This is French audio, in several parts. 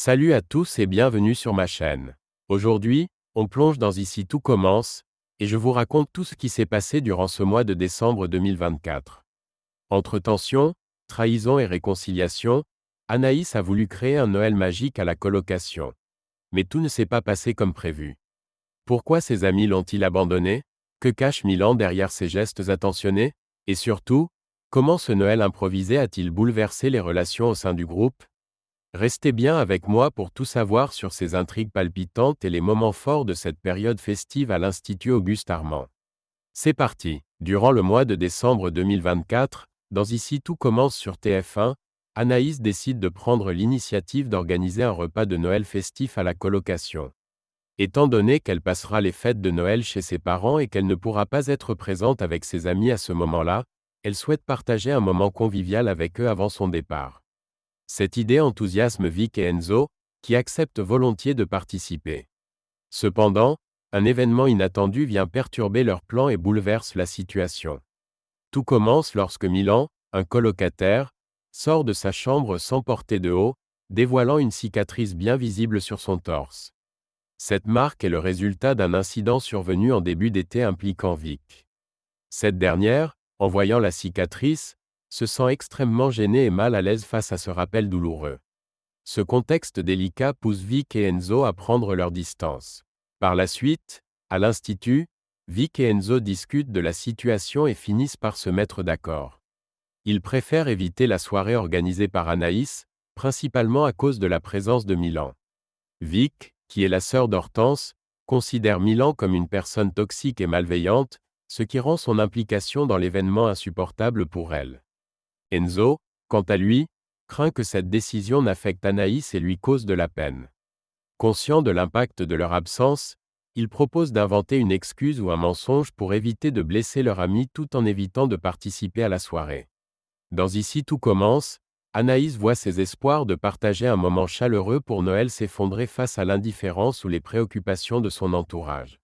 Salut à tous et bienvenue sur ma chaîne. Aujourd'hui, on plonge dans Ici tout commence, et je vous raconte tout ce qui s'est passé durant ce mois de décembre 2024. Entre tensions, trahison et réconciliation, Anaïs a voulu créer un Noël magique à la colocation. Mais tout ne s'est pas passé comme prévu. Pourquoi ses amis l'ont-ils abandonné? Que cache Milan derrière ses gestes attentionnés? Et surtout, comment ce Noël improvisé a-t-il bouleversé les relations au sein du groupe? Restez bien avec moi pour tout savoir sur ces intrigues palpitantes et les moments forts de cette période festive à l'Institut Auguste Armand. C'est parti. Durant le mois de décembre 2024, dans Ici tout commence sur TF1, Anaïs décide de prendre l'initiative d'organiser un repas de Noël festif à la colocation. Étant donné qu'elle passera les fêtes de Noël chez ses parents et qu'elle ne pourra pas être présente avec ses amis à ce moment-là, elle souhaite partager un moment convivial avec eux avant son départ. Cette idée enthousiasme Vic et Enzo, qui acceptent volontiers de participer. Cependant, un événement inattendu vient perturber leurs plans et bouleverse la situation. Tout commence lorsque Milan, un colocataire, sort de sa chambre sans porter de haut, dévoilant une cicatrice bien visible sur son torse. Cette marque est le résultat d'un incident survenu en début d'été impliquant Vic. Cette dernière, en voyant la cicatrice, se sent extrêmement gênée et mal à l'aise face à ce rappel douloureux. Ce contexte délicat pousse Vic et Enzo à prendre leur distance. Par la suite, à l'Institut, Vic et Enzo discutent de la situation et finissent par se mettre d'accord. Ils préfèrent éviter la soirée organisée par Anaïs, principalement à cause de la présence de Milan. Vic, qui est la sœur d'Hortense, considère Milan comme une personne toxique et malveillante, ce qui rend son implication dans l'événement insupportable pour elle. Enzo, quant à lui, craint que cette décision n'affecte Anaïs et lui cause de la peine. Conscient de l'impact de leur absence, il propose d'inventer une excuse ou un mensonge pour éviter de blesser leur ami tout en évitant de participer à la soirée. Dans Ici tout commence, Anaïs voit ses espoirs de partager un moment chaleureux pour Noël s'effondrer face à l'indifférence ou les préoccupations de son entourage.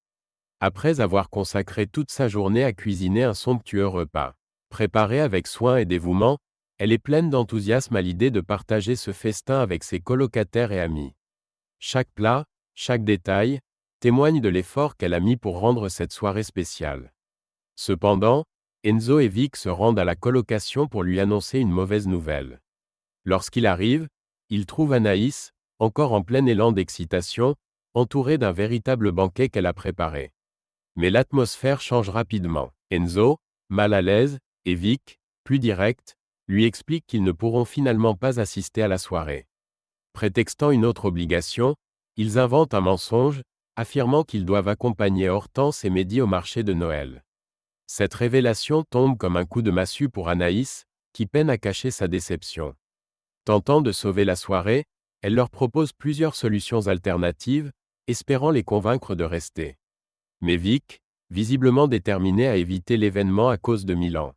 Après avoir consacré toute sa journée à cuisiner un somptueux repas, préparé avec soin et dévouement, elle est pleine d'enthousiasme à l'idée de partager ce festin avec ses colocataires et amis. Chaque plat, chaque détail, témoigne de l'effort qu'elle a mis pour rendre cette soirée spéciale. Cependant, Enzo et Vic se rendent à la colocation pour lui annoncer une mauvaise nouvelle. Lorsqu'il arrive, il trouve Anaïs, encore en plein élan d'excitation, entourée d'un véritable banquet qu'elle a préparé. Mais l'atmosphère change rapidement. Enzo, mal à l'aise, et Vic, plus direct, lui explique qu'ils ne pourront finalement pas assister à la soirée. Prétextant une autre obligation, ils inventent un mensonge, affirmant qu'ils doivent accompagner Hortense et Mehdi au marché de Noël. Cette révélation tombe comme un coup de massue pour Anaïs, qui peine à cacher sa déception. Tentant de sauver la soirée, elle leur propose plusieurs solutions alternatives, espérant les convaincre de rester. Mais Vic, visiblement déterminé à éviter l'événement à cause de Milan,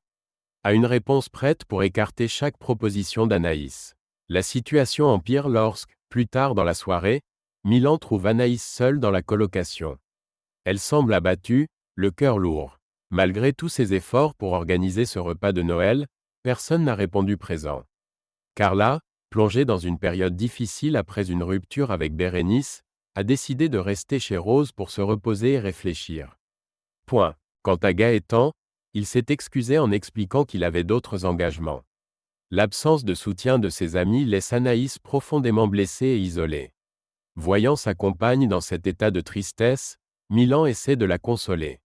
a une réponse prête pour écarter chaque proposition d'Anaïs. La situation empire lorsque, plus tard dans la soirée, Milan trouve Anaïs seule dans la colocation. Elle semble abattue, le cœur lourd. Malgré tous ses efforts pour organiser ce repas de Noël, personne n'a répondu présent. Carla, plongée dans une période difficile après une rupture avec Bérénice, a décidé de rester chez Rose pour se reposer et réfléchir. Quant à Gaëtan, il s'est excusé en expliquant qu'il avait d'autres engagements. L'absence de soutien de ses amis laisse Anaïs profondément blessée et isolée. Voyant sa compagne dans cet état de tristesse, Milan essaie de la consoler.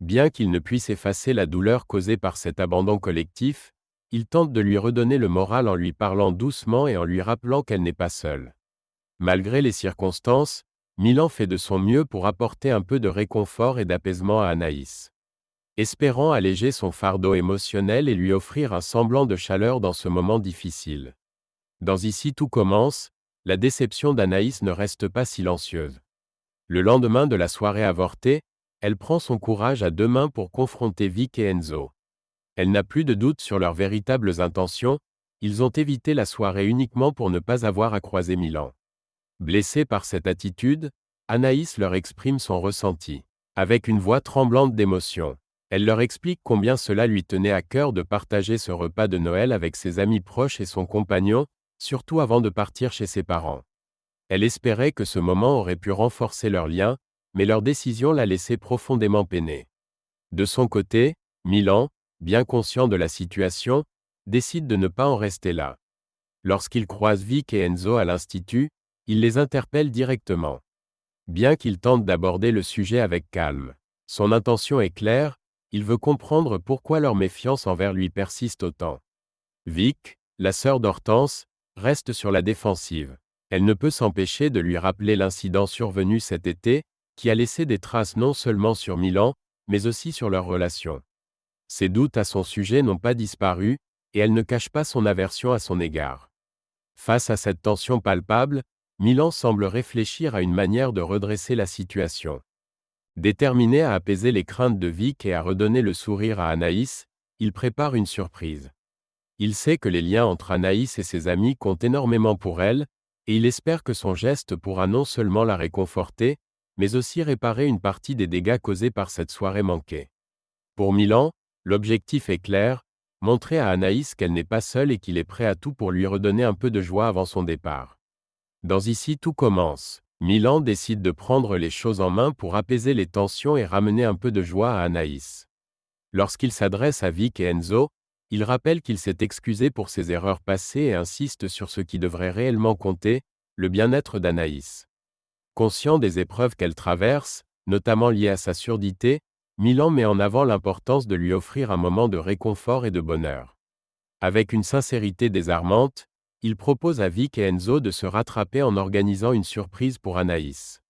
Bien qu'il ne puisse effacer la douleur causée par cet abandon collectif, il tente de lui redonner le moral en lui parlant doucement et en lui rappelant qu'elle n'est pas seule. Malgré les circonstances, Milan fait de son mieux pour apporter un peu de réconfort et d'apaisement à Anaïs. Espérant alléger son fardeau émotionnel et lui offrir un semblant de chaleur dans ce moment difficile. Dans Ici tout commence, la déception d'Anaïs ne reste pas silencieuse. Le lendemain de la soirée avortée, elle prend son courage à deux mains pour confronter Vic et Enzo. Elle n'a plus de doute sur leurs véritables intentions, ils ont évité la soirée uniquement pour ne pas avoir à croiser Milan. Blessée par cette attitude, Anaïs leur exprime son ressenti. Avec une voix tremblante d'émotion, elle leur explique combien cela lui tenait à cœur de partager ce repas de Noël avec ses amis proches et son compagnon, surtout avant de partir chez ses parents. Elle espérait que ce moment aurait pu renforcer leur lien, mais leur décision l'a laissé profondément peiné. De son côté, Milan, bien conscient de la situation, décide de ne pas en rester là. Lorsqu'il croise Vic et Enzo à l'institut, il les interpelle directement. Bien qu'il tente d'aborder le sujet avec calme, son intention est claire, il veut comprendre pourquoi leur méfiance envers lui persiste autant. Vic, la sœur d'Hortense, reste sur la défensive. Elle ne peut s'empêcher de lui rappeler l'incident survenu cet été, qui a laissé des traces non seulement sur Milan, mais aussi sur leur relation. Ses doutes à son sujet n'ont pas disparu, et elle ne cache pas son aversion à son égard. Face à cette tension palpable, Milan semble réfléchir à une manière de redresser la situation. Déterminé à apaiser les craintes de Vic et à redonner le sourire à Anaïs, il prépare une surprise. Il sait que les liens entre Anaïs et ses amis comptent énormément pour elle, et il espère que son geste pourra non seulement la réconforter, mais aussi réparer une partie des dégâts causés par cette soirée manquée. Pour Milan, l'objectif est clair, montrer à Anaïs qu'elle n'est pas seule et qu'il est prêt à tout pour lui redonner un peu de joie avant son départ. Dans Ici tout commence, Milan décide de prendre les choses en main pour apaiser les tensions et ramener un peu de joie à Anaïs. Lorsqu'il s'adresse à Vic et Enzo, il rappelle qu'il s'est excusé pour ses erreurs passées et insiste sur ce qui devrait réellement compter, le bien-être d'Anaïs. Conscient des épreuves qu'elle traverse, notamment liées à sa surdité, Milan met en avant l'importance de lui offrir un moment de réconfort et de bonheur. Avec une sincérité désarmante, il propose à Vic et Enzo de se rattraper en organisant une surprise pour Anaïs.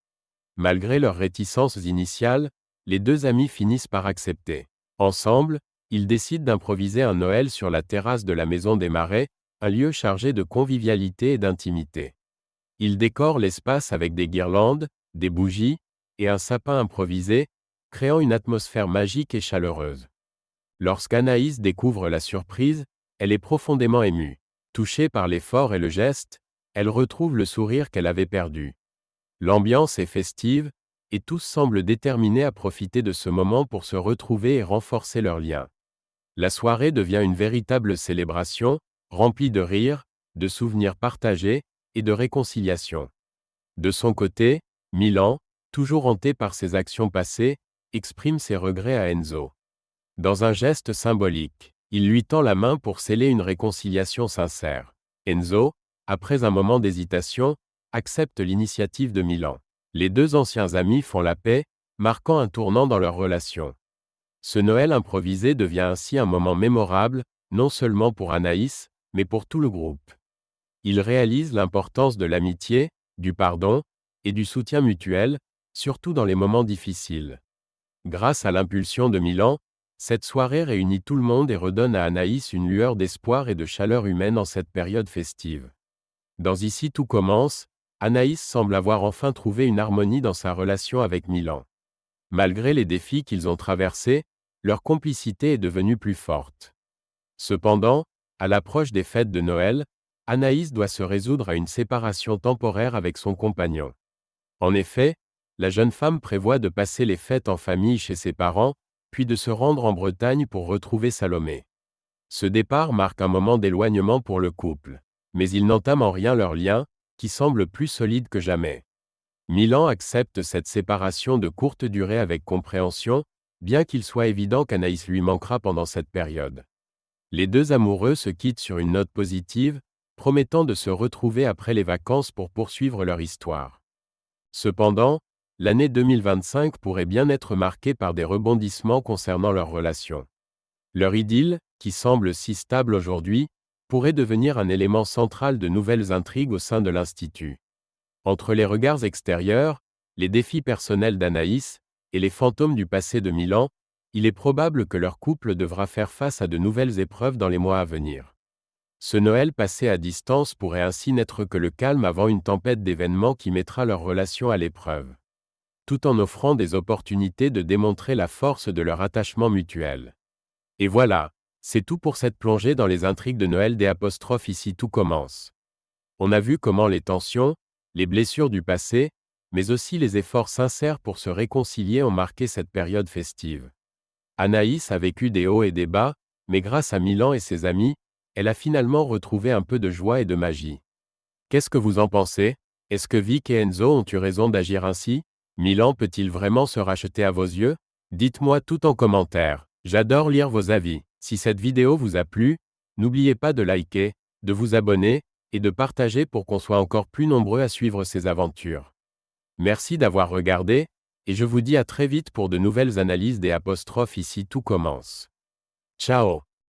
Malgré leurs réticences initiales, les deux amis finissent par accepter. Ensemble, ils décident d'improviser un Noël sur la terrasse de la Maison des Marais, un lieu chargé de convivialité et d'intimité. Ils décorent l'espace avec des guirlandes, des bougies, et un sapin improvisé, créant une atmosphère magique et chaleureuse. Lorsqu'Anaïs découvre la surprise, elle est profondément émue. Touchée par l'effort et le geste, elle retrouve le sourire qu'elle avait perdu. L'ambiance est festive, et tous semblent déterminés à profiter de ce moment pour se retrouver et renforcer leurs liens. La soirée devient une véritable célébration, remplie de rires, de souvenirs partagés, et de réconciliation. De son côté, Milan, toujours hanté par ses actions passées, exprime ses regrets à Enzo. Dans un geste symbolique, il lui tend la main pour sceller une réconciliation sincère. Enzo, après un moment d'hésitation, accepte l'initiative de Milan. Les deux anciens amis font la paix, marquant un tournant dans leur relation. Ce Noël improvisé devient ainsi un moment mémorable, non seulement pour Anaïs, mais pour tout le groupe. Ils réalisent l'importance de l'amitié, du pardon, et du soutien mutuel, surtout dans les moments difficiles. Grâce à l'impulsion de Milan, cette soirée réunit tout le monde et redonne à Anaïs une lueur d'espoir et de chaleur humaine en cette période festive. Dans Ici tout commence, Anaïs semble avoir enfin trouvé une harmonie dans sa relation avec Milan. Malgré les défis qu'ils ont traversés, leur complicité est devenue plus forte. Cependant, à l'approche des fêtes de Noël, Anaïs doit se résoudre à une séparation temporaire avec son compagnon. En effet, la jeune femme prévoit de passer les fêtes en famille chez ses parents, puis de se rendre en Bretagne pour retrouver Salomé. Ce départ marque un moment d'éloignement pour le couple, mais il n'entame en rien leur lien, qui semble plus solide que jamais. Milan accepte cette séparation de courte durée avec compréhension, bien qu'il soit évident qu'Anaïs lui manquera pendant cette période. Les deux amoureux se quittent sur une note positive, promettant de se retrouver après les vacances pour poursuivre leur histoire. Cependant, l'année 2025 pourrait bien être marquée par des rebondissements concernant leur relation. Leur idylle, qui semble si stable aujourd'hui, pourrait devenir un élément central de nouvelles intrigues au sein de l'Institut. Entre les regards extérieurs, les défis personnels d'Anaïs, et les fantômes du passé de Milan, il est probable que leur couple devra faire face à de nouvelles épreuves dans les mois à venir. Ce Noël passé à distance pourrait ainsi n'être que le calme avant une tempête d'événements qui mettra leur relation à l'épreuve, tout en offrant des opportunités de démontrer la force de leur attachement mutuel. Et voilà, c'est tout pour cette plongée dans les intrigues de Noël des apostrophes Ici tout commence. On a vu comment les tensions, les blessures du passé, mais aussi les efforts sincères pour se réconcilier ont marqué cette période festive. Anaïs a vécu des hauts et des bas, mais grâce à Milan et ses amis, elle a finalement retrouvé un peu de joie et de magie. Qu'est-ce que vous en pensez ? Est-ce que Vic et Enzo ont eu raison d'agir ainsi? Milan peut-il vraiment se racheter à vos yeux? Dites-moi tout en commentaire. J'adore lire vos avis. Si cette vidéo vous a plu, n'oubliez pas de liker, de vous abonner, et de partager pour qu'on soit encore plus nombreux à suivre ces aventures. Merci d'avoir regardé, et je vous dis à très vite pour de nouvelles analyses des apostrophes ici tout commence. Ciao!